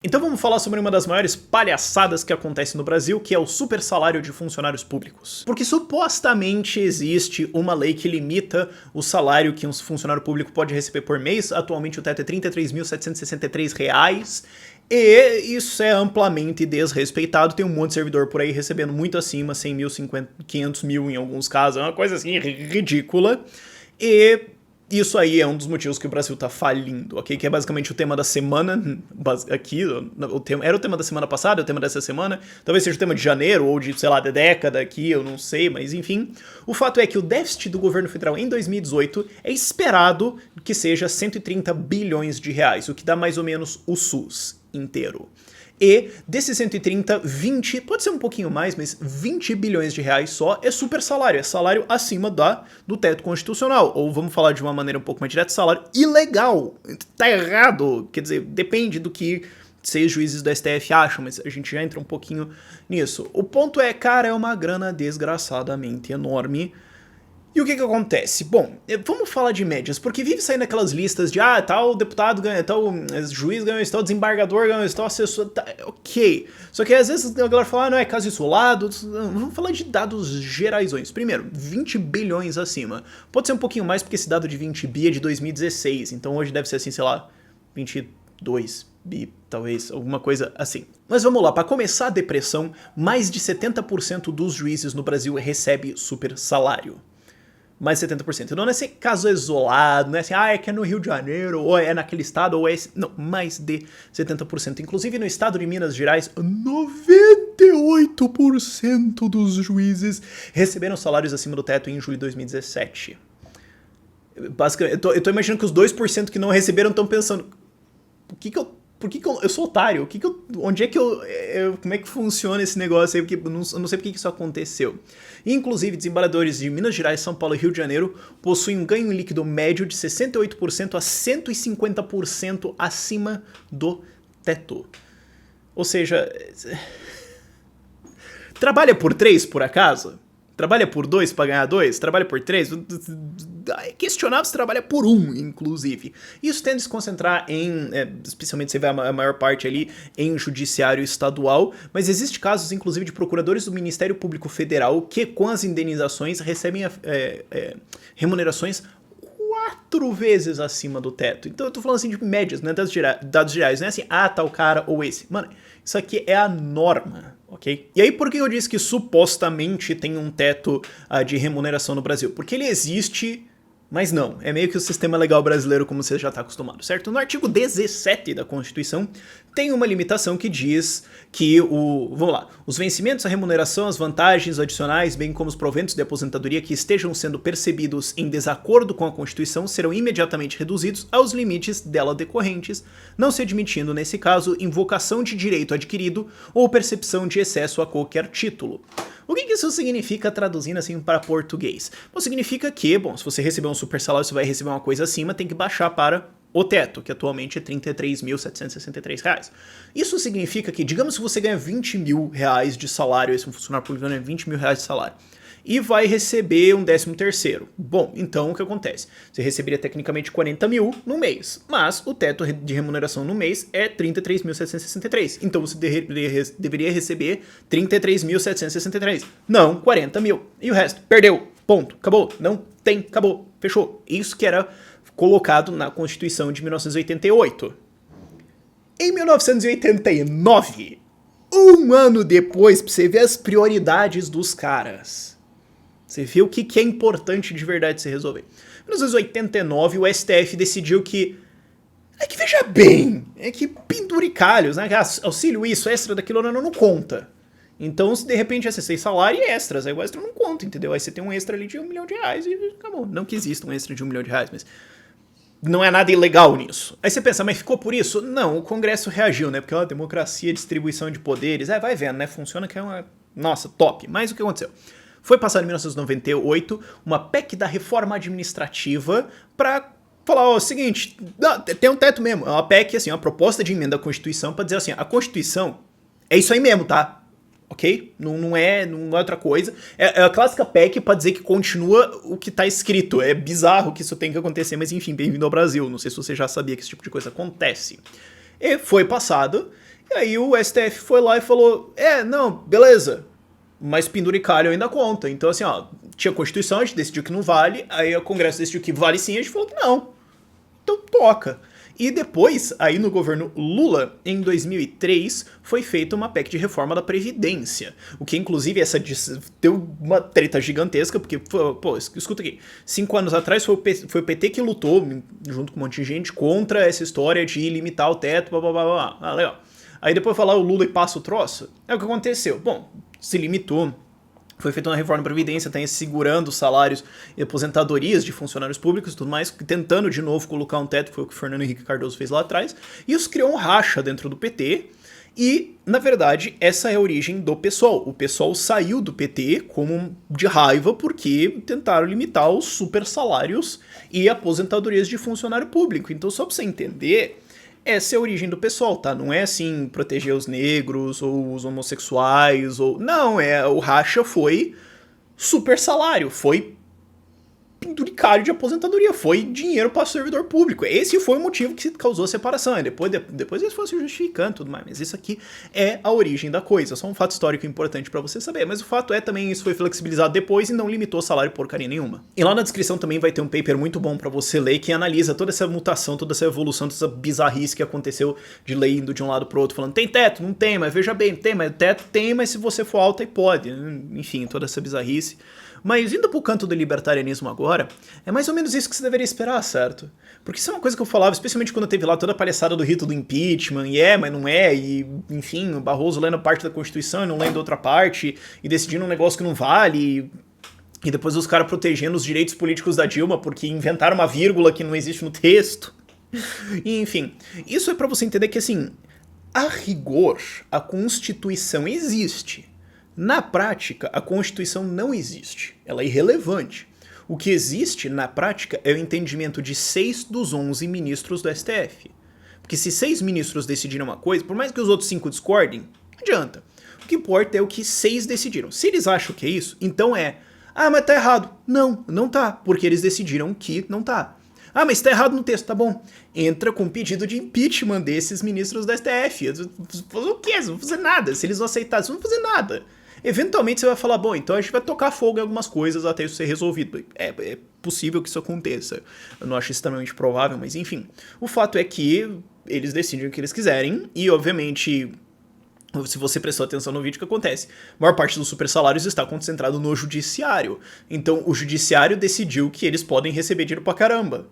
Então vamos falar sobre uma das maiores palhaçadas que acontece no Brasil, que é o super salário de funcionários públicos. Porque supostamente existe uma lei que limita o salário que um funcionário público pode receber por mês. Atualmente o teto é R$ 33.763, e isso é amplamente desrespeitado. Tem um monte de servidor por aí recebendo muito acima, 100 mil, 500 mil em alguns casos, é uma coisa assim ridícula. E isso aí é um dos motivos que o Brasil tá falindo, ok? Que é basicamente o tema da semana aqui, era o tema da semana passada, é o tema dessa semana, talvez seja o tema de janeiro ou de, sei lá, da década aqui, eu não sei, mas enfim. O fato é que o déficit do governo federal em 2018 é esperado que seja 130 bilhões de reais, o que dá mais ou menos o SUS inteiro. E desses 130, 20, pode ser um pouquinho mais, mas 20 bilhões de reais só é super salário, é salário acima do teto constitucional. Ou vamos falar de uma maneira um pouco mais direta, salário ilegal. Tá errado, quer dizer, depende do que 6 juízes do STF acham, mas a gente já entra um pouquinho nisso. O ponto é, cara, é uma grana desgraçadamente enorme. E o que acontece? Bom, vamos falar de médias, porque vive saindo aquelas listas de tal deputado ganha, tal juiz ganha isso, tal desembargador ganha isso, tal assessor, tá, ok. Só que às vezes a galera fala, não, é caso isolado, vamos falar de dados geraisões. Primeiro, 20 bilhões acima. Pode ser um pouquinho mais, porque esse dado de 20 bi é de 2016, então hoje deve ser assim, sei lá, 22 bi, talvez, alguma coisa assim. Mas vamos lá, para começar a depressão, mais de 70% dos juízes no Brasil recebe super salário. Mais de 70%. Não é esse caso isolado, não é assim, é que é no Rio de Janeiro, ou é naquele estado, ou é esse. Não, mais de 70%. Inclusive no estado de Minas Gerais, 98% dos juízes receberam salários acima do teto em julho de 2017. Basicamente, eu tô imaginando que os 2% que não receberam estão pensando, por que eu sou otário? Onde é que como é que funciona esse negócio aí? Porque eu não sei por que isso aconteceu. Inclusive, desembargadores de Minas Gerais, São Paulo e Rio de Janeiro possuem um ganho líquido médio de 68% a 150% acima do teto. Ou seja, trabalha por 3 por acaso? Trabalha por 2 para ganhar 2? Trabalha por 3? É questionável se trabalha por 1, inclusive. Isso tende a se concentrar em, especialmente você vê a maior parte ali, em judiciário estadual, mas existe casos, inclusive, de procuradores do Ministério Público Federal que, com as indenizações, recebem remunerações 4 vezes acima do teto. Então eu tô falando assim de médias, não é dados gerais, não é assim, tal cara ou esse. Mano, isso aqui é a norma, ok? E aí por que eu disse que supostamente tem um teto de remuneração no Brasil? Porque ele existe, mas não. É meio que o sistema legal brasileiro como você já está acostumado, certo? No artigo 17 da Constituição tem uma limitação que diz que vamos lá, os vencimentos, a remuneração, as vantagens adicionais, bem como os proventos de aposentadoria que estejam sendo percebidos em desacordo com a Constituição serão imediatamente reduzidos aos limites dela decorrentes, não se admitindo, nesse caso, invocação de direito adquirido ou percepção de excesso a qualquer título. O que isso significa traduzindo assim para português? Bom, significa que, se você receber um super salário, você vai receber uma coisa acima, tem que baixar para o teto, que atualmente é R$ 33.763. Isso significa que, digamos que você ganha 20 mil reais de salário, esse é um funcionário público ganha 20 mil reais de salário, e vai receber um 13º. Bom, então o que acontece? Você receberia tecnicamente 40 mil no mês, mas o teto de remuneração no mês é 33.763. Então você deveria receber 33.763. Não 40 mil. E o resto? Perdeu. Ponto. Acabou. Não tem. Acabou. Fechou. Isso que era colocado na Constituição de 1988. Em 1989, um ano depois, pra você ver as prioridades dos caras, você vê o que é importante de verdade se resolver. Em 1989, o STF decidiu que veja bem, que penduricalhos, né? Auxílio isso, extra daquilo não conta. Então, se de repente é 6 salários e extras, aí o extra não conta, entendeu? Aí você tem um extra ali de R$1 milhão e acabou. Não que exista um extra de R$1 milhão, mas não é nada ilegal nisso. Aí você pensa, mas ficou por isso? Não, o Congresso reagiu, né? Porque é uma democracia, distribuição de poderes, vai vendo, né? Funciona que é uma... Nossa, top. Mas o que aconteceu? Foi passado em 1998 uma PEC da reforma administrativa para falar o seguinte, tem um teto mesmo, é uma PEC, assim, uma proposta de emenda à Constituição para dizer assim, a Constituição é isso aí mesmo, tá? Ok? Não é outra coisa. É a clássica PEC pra dizer que continua o que tá escrito. É bizarro que isso tem que acontecer, mas enfim, bem-vindo ao Brasil. Não sei se você já sabia que esse tipo de coisa acontece. E foi passado, E aí o STF foi lá e falou, não, beleza, mas penduricalho ainda conta. Então assim, ó, tinha Constituição, a gente decidiu que não vale, aí o Congresso decidiu que vale sim, a gente falou que não. Então toca. E depois, aí no governo Lula, em 2003, foi feita uma PEC de reforma da Previdência. O que, inclusive, deu uma treta gigantesca, porque, pô, escuta aqui, 5 anos atrás foi o PT que lutou, junto com um monte de gente, contra essa história de limitar o teto, blá blá blá blá. Ah, legal. Aí depois foi lá o Lula e passa o troço. É o que aconteceu. Bom, se limitou. Foi feita uma reforma da Previdência, tá segurando os salários e aposentadorias de funcionários públicos e tudo mais, tentando de novo colocar um teto, foi o que o Fernando Henrique Cardoso fez lá atrás. E isso criou um racha dentro do PT. E, na verdade, essa é a origem do PSOL. O PSOL saiu do PT como de raiva porque tentaram limitar os super salários e aposentadorias de funcionário público. Então, só pra você entender, essa é a origem do PSOL, tá? Não é assim proteger os negros ou os homossexuais ou... Não, o racha foi super salário, foi penduricário de aposentadoria, foi dinheiro para servidor público. Esse foi o motivo que causou a separação. E depois eles foram se justificando e tudo mais. Mas isso aqui é a origem da coisa. Só um fato histórico importante para você saber. Mas o fato é também isso foi flexibilizado depois e não limitou salário porcaria nenhuma. E lá na descrição também vai ter um paper muito bom para você ler que analisa toda essa mutação, toda essa evolução, toda essa bizarrice que aconteceu de lei indo de um lado pro outro, falando tem teto? Não tem, mas veja bem, tem, mas teto tem, mas se você for alto aí pode. Enfim, toda essa bizarrice. Mas indo pro canto do libertarianismo agora, é mais ou menos isso que você deveria esperar, certo? Porque isso é uma coisa que eu falava, especialmente quando teve lá toda a palhaçada do rito do impeachment, e mas não é, e enfim, o Barroso lendo parte da Constituição e não lendo outra parte, e decidindo um negócio que não vale, e depois os caras protegendo os direitos políticos da Dilma porque inventaram uma vírgula que não existe no texto. E, enfim, isso é pra você entender que, assim, a rigor, a Constituição existe. Na prática, a Constituição não existe. Ela é irrelevante. O que existe, na prática, é o entendimento de 6 dos 11 ministros do STF. Porque se 6 ministros decidiram uma coisa, por mais que os outros 5 discordem, não adianta. O que importa é o que 6 decidiram. Se eles acham que é isso, então mas tá errado. Não, não tá, porque eles decidiram que não tá. Mas tá errado no texto, tá bom. Entra com pedido de impeachment desses ministros do STF. O quê? Eles não vão fazer nada. Se eles não aceitarem, eles não vão fazer nada. Eventualmente você vai falar, bom, então a gente vai tocar fogo em algumas coisas até isso ser resolvido. É possível que isso aconteça. Eu não acho extremamente provável, mas enfim. O fato é que eles decidem o que eles quiserem e, obviamente, se você prestou atenção no vídeo, o que acontece? A maior parte dos super salários está concentrado no judiciário. Então, o judiciário decidiu que eles podem receber dinheiro pra caramba.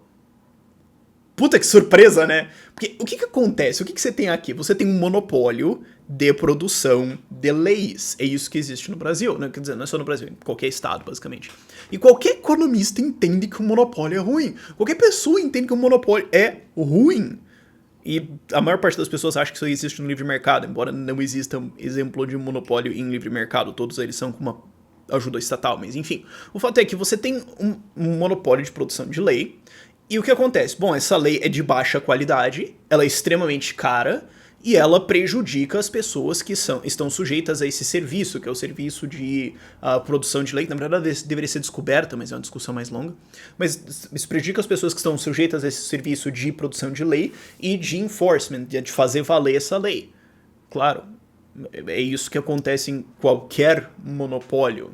Puta que surpresa, né? Porque o que acontece? O que você tem aqui? Você tem um monopólio de produção de leis. É isso que existe no Brasil, né? Quer dizer, não é só no Brasil, em qualquer estado, basicamente. E qualquer economista entende que o monopólio é ruim. Qualquer pessoa entende que o monopólio é ruim. E a maior parte das pessoas acha que isso existe no livre mercado, embora não exista um exemplo de monopólio em livre mercado. Todos eles são com uma ajuda estatal, mas enfim. O fato é que você tem um monopólio de produção de lei. E o que acontece? Bom, essa lei é de baixa qualidade, ela é extremamente cara e ela prejudica as pessoas que estão sujeitas a esse serviço, que é o serviço de produção de lei. Na verdade, deveria ser descoberta, mas é uma discussão mais longa. Mas isso prejudica as pessoas que estão sujeitas a esse serviço de produção de lei e de enforcement, de fazer valer essa lei. Claro, é isso que acontece em qualquer monopólio.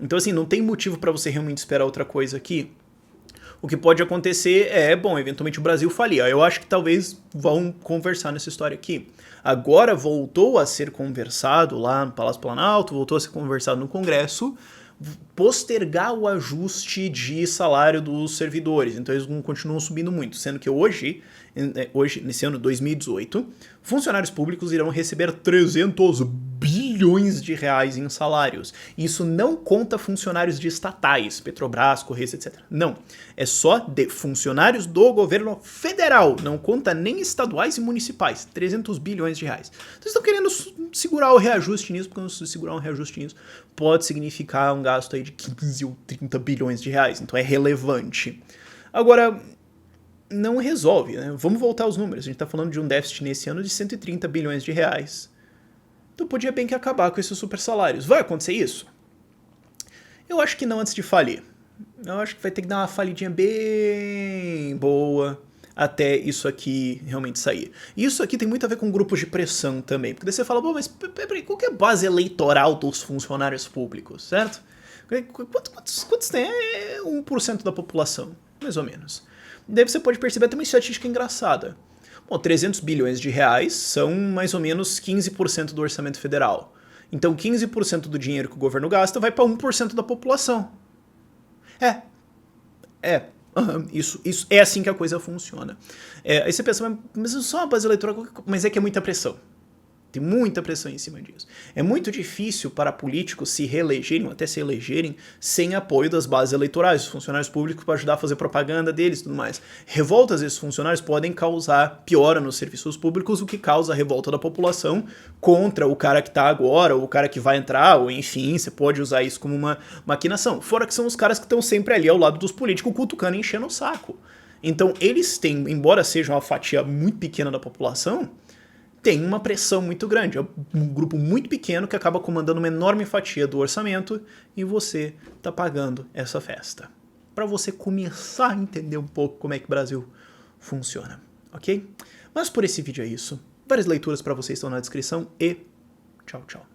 Então, assim, não tem motivo para você realmente esperar outra coisa aqui. O que pode acontecer eventualmente o Brasil falir. Eu acho que talvez vão conversar nessa história aqui. Agora voltou a ser conversado lá no Palácio Planalto, voltou a ser conversado no Congresso, postergar o ajuste de salário dos servidores. Então eles não continuam subindo muito, sendo que hoje, nesse ano 2018, funcionários públicos irão receber 300 bilhões de reais em salários. Isso não conta funcionários de estatais, Petrobras, Correios, etc. Não. É só de funcionários do governo federal. Não conta nem estaduais e municipais. 300 bilhões de reais. Vocês estão querendo segurar o reajuste nisso, porque se segurar um reajuste nisso pode significar um gasto aí de 15 ou 30 bilhões de reais. Então é relevante. Agora, não resolve, né? Vamos voltar aos números. A gente está falando de um déficit nesse ano de 130 bilhões de reais. Então podia bem que acabar com esses super salários. Vai acontecer isso? Eu acho que não antes de falir. Eu acho que vai ter que dar uma falidinha bem boa. até isso aqui realmente sair. E isso aqui tem muito a ver com grupos de pressão também, porque daí você fala, bom, mas peraí, qual que é a base eleitoral dos funcionários públicos, certo? Quantos tem? É 1% da população, mais ou menos. Daí você pode perceber até uma estatística engraçada. Bom, 300 bilhões de reais são mais ou menos 15% do orçamento federal. Então 15% do dinheiro que o governo gasta vai para 1% da população. Isso é assim que a coisa funciona. Aí você pensa, mas só uma base eleitoral, mas é que é muita pressão. Tem muita pressão em cima disso. É muito difícil para políticos se reelegerem, ou até se elegerem, sem apoio das bases eleitorais, dos funcionários públicos para ajudar a fazer propaganda deles e tudo mais. Revoltas desses funcionários podem causar piora nos serviços públicos, o que causa a revolta da população contra o cara que está agora, ou o cara que vai entrar, ou enfim, você pode usar isso como uma maquinação. Fora que são os caras que estão sempre ali ao lado dos políticos, cutucando e enchendo o saco. Então eles têm, embora seja uma fatia muito pequena da população, tem uma pressão muito grande. É um grupo muito pequeno que acaba comandando uma enorme fatia do orçamento e você está pagando essa festa. Para você começar a entender um pouco como é que o Brasil funciona, ok? Mas por esse vídeo é isso. Várias leituras para vocês estão na descrição e tchau, tchau.